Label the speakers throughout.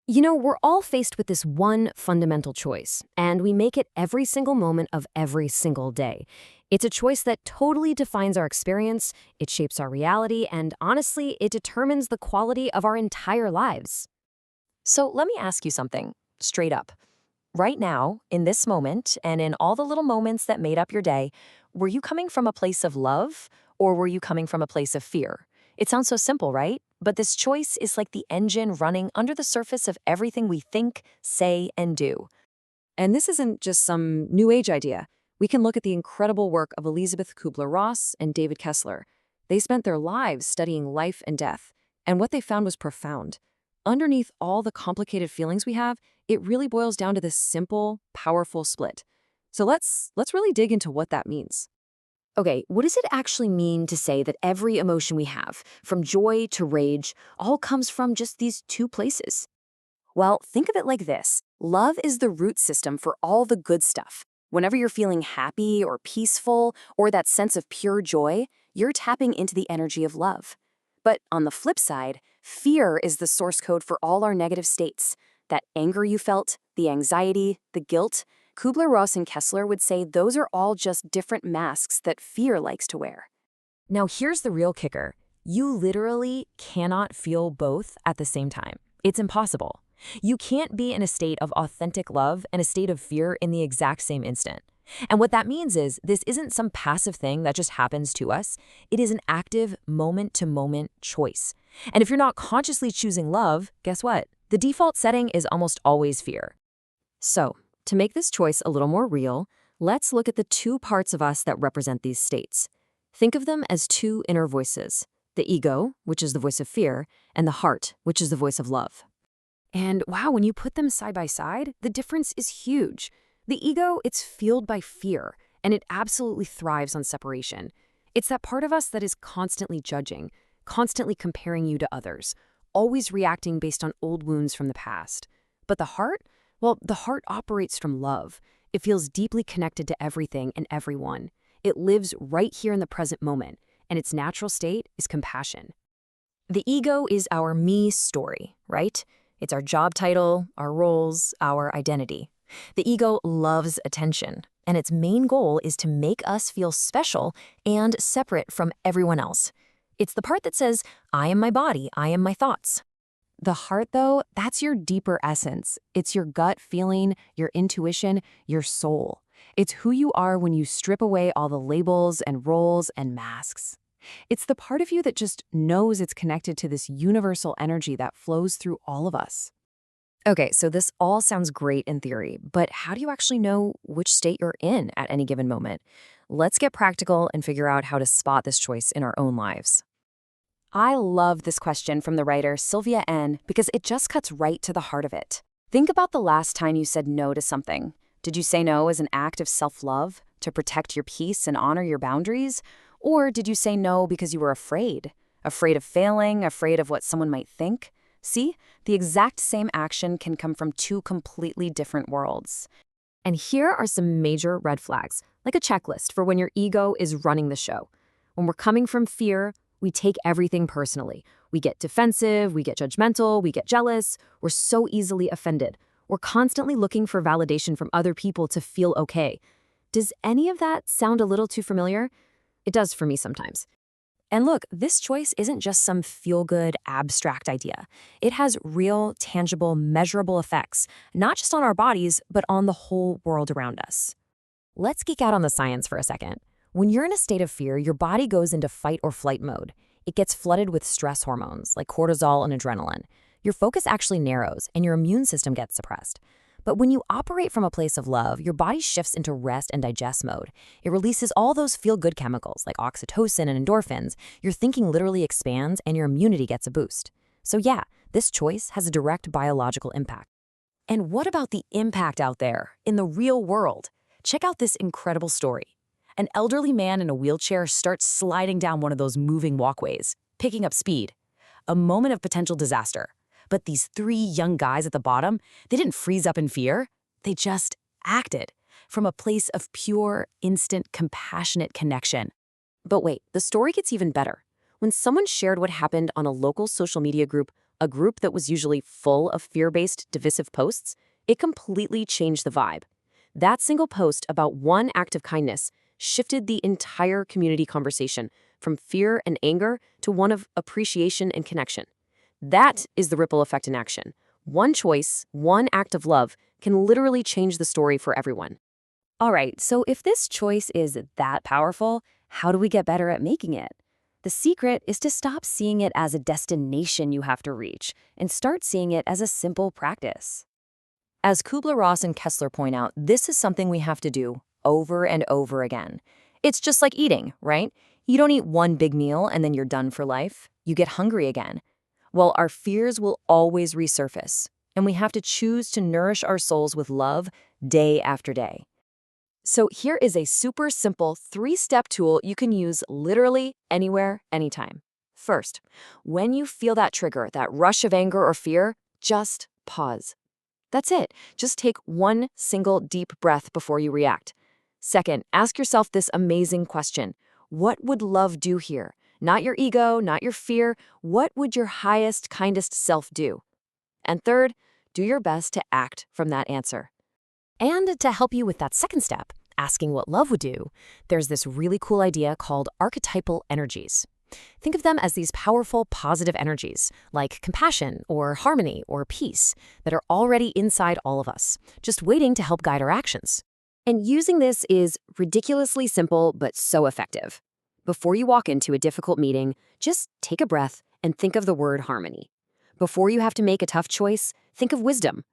Speaker 1: We're all faced with this one fundamental choice, and we make it every single moment of every single day. It's a choice that totally defines our experience, it shapes our reality, and honestly, it determines the quality of our entire lives.
Speaker 2: So let me ask you something straight up. Right now, in this moment, and in all the little moments that made up your day, were you coming from a place of love or were you coming from a place of fear? It sounds so simple, right? But this choice is like the engine running under the surface of everything we think, say, and do.
Speaker 3: And this isn't just some New Age idea. We can look at the incredible work of Elizabeth Kubler-Ross and David Kessler. They spent their lives studying life and death, and what they found was profound. Underneath all the complicated feelings we have, it really boils down to this simple, powerful split. So let's really dig into what that means.
Speaker 1: Okay, what does it actually mean to say that every emotion we have, from joy to rage, all comes from just these two places? Well, think of it like this. Love is the root system for all the good stuff. Whenever you're feeling happy or peaceful or that sense of pure joy, you're tapping into the energy of love. But on the flip side, fear is the source code for all our negative states. That anger you felt, the anxiety, the guilt. Kubler-Ross and Kessler would say those are all just different masks that fear likes to wear.
Speaker 2: Now, here's the real kicker. You literally cannot feel both at the same time. It's impossible. You can't be in a state of authentic love and a state of fear in the exact same instant. And what that means is this isn't some passive thing that just happens to us. It is an active moment-to-moment choice. And if you're not consciously choosing love, guess what? The default setting is almost always fear.
Speaker 1: So, to make this choice a little more real, let's look at the two parts of us that represent these states. Think of them as two inner voices, the ego, which is the voice of fear, and the heart, which is the voice of love. And wow, when you put them side by side, the difference is huge. The ego, it's fueled by fear, and it absolutely thrives on separation. It's that part of us that is constantly judging, constantly comparing you to others, always reacting based on old wounds from the past. But the heart? Well, the heart operates from love. It feels deeply connected to everything and everyone. It lives right here in the present moment, and its natural state is compassion. The ego is our me story, right? It's our job title, our roles, our identity. The ego loves attention, and its main goal is to make us feel special and separate from everyone else. It's the part that says, I am my body, I am my thoughts. The heart, though, that's your deeper essence. It's your gut feeling, your intuition, your soul. It's who you are when you strip away all the labels and roles and masks. It's the part of you that just knows it's connected to this universal energy that flows through all of us. Okay, so this all sounds great in theory, but how do you actually know which state you're in at any given moment? Let's get practical and figure out how to spot this choice in our own lives. I love this question from the writer Sylvia N. because it just cuts right to the heart of it. Think about the last time you said no to something. Did you say no as an act of self-love, to protect your peace and honor your boundaries? Or did you say no because you were afraid? Afraid of failing, afraid of what someone might think? See, the exact same action can come from two completely different worlds. And here are some major red flags, like a checklist for when your ego is running the show. When we're coming from fear, we take everything personally. We get defensive, we get judgmental, we get jealous. We're so easily offended. We're constantly looking for validation from other people to feel okay. Does any of that sound a little too familiar? It does for me sometimes. And look, this choice isn't just some feel-good, abstract idea. It has real, tangible, measurable effects, not just on our bodies, but on the whole world around us. Let's geek out on the science for a second. When you're in a state of fear, your body goes into fight or flight mode. It gets flooded with stress hormones like cortisol and adrenaline. Your focus actually narrows and your immune system gets suppressed. But when you operate from a place of love, your body shifts into rest and digest mode. It releases all those feel-good chemicals like oxytocin and endorphins. Your thinking literally expands and your immunity gets a boost. So yeah, this choice has a direct biological impact. And what about the impact out there, in the real world? Check out this incredible story. An elderly man in a wheelchair starts sliding down one of those moving walkways, picking up speed. A moment of potential disaster. But these three young guys at the bottom, they didn't freeze up in fear. They just acted from a place of pure, instant, compassionate connection. But wait, the story gets even better. When someone shared what happened on a local social media group, a group that was usually full of fear-based, divisive posts, it completely changed the vibe. That single post about one act of kindness shifted the entire community conversation from fear and anger to one of appreciation and connection. That is the ripple effect in action. One choice, one act of love can literally change the story for everyone.
Speaker 2: All right, so if this choice is that powerful, how do we get better at making it? The secret is to stop seeing it as a destination you have to reach and start seeing it as a simple practice. As Kubler-Ross and Kessler point out, this is something we have to do over and over again. It's just like eating, right? You don't eat one big meal and then you're done for life. You get hungry again. Well, our fears will always resurface, and we have to choose to nourish our souls with love day after day.
Speaker 3: So here is a super simple 3-step tool you can use literally anywhere, anytime. First, when you feel that trigger, that rush of anger or fear, just pause. That's it. Just take one single deep breath before you react. Second, ask yourself this amazing question. What would love do here? Not your ego, not your fear. What would your highest, kindest self do? And third, do your best to act from that answer.
Speaker 2: And to help you with that second step, asking what love would do, there's this really cool idea called archetypal energies. Think of them as these powerful, positive energies, like compassion or harmony or peace, that are already inside all of us, just waiting to help guide our actions.
Speaker 1: And using this is ridiculously simple but so effective. Before you walk into a difficult meeting, just take a breath and think of the word harmony. Before you have to make a tough choice, think of wisdom.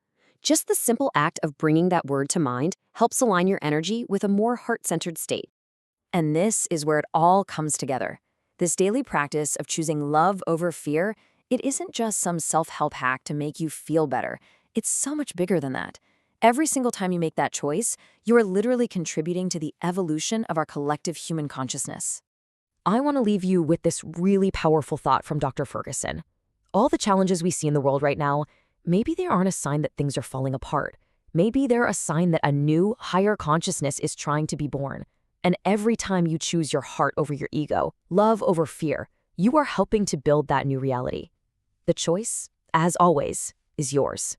Speaker 1: Just the simple act of bringing that word to mind helps align your energy with a more heart-centered state.
Speaker 2: And this is where it all comes together. This daily practice of choosing love over fear, it isn't just some self-help hack to make you feel better. It's so much bigger than that. Every single time you make that choice, you are literally contributing to the evolution of our collective human consciousness. I want to leave you with this really powerful thought from Dr. Ferguson. All the challenges we see in the world right now, maybe they aren't a sign that things are falling apart. Maybe they're a sign that a new, higher consciousness is trying to be born. And every time you choose your heart over your ego, love over fear, you are helping to build that new reality. The choice, as always, is yours.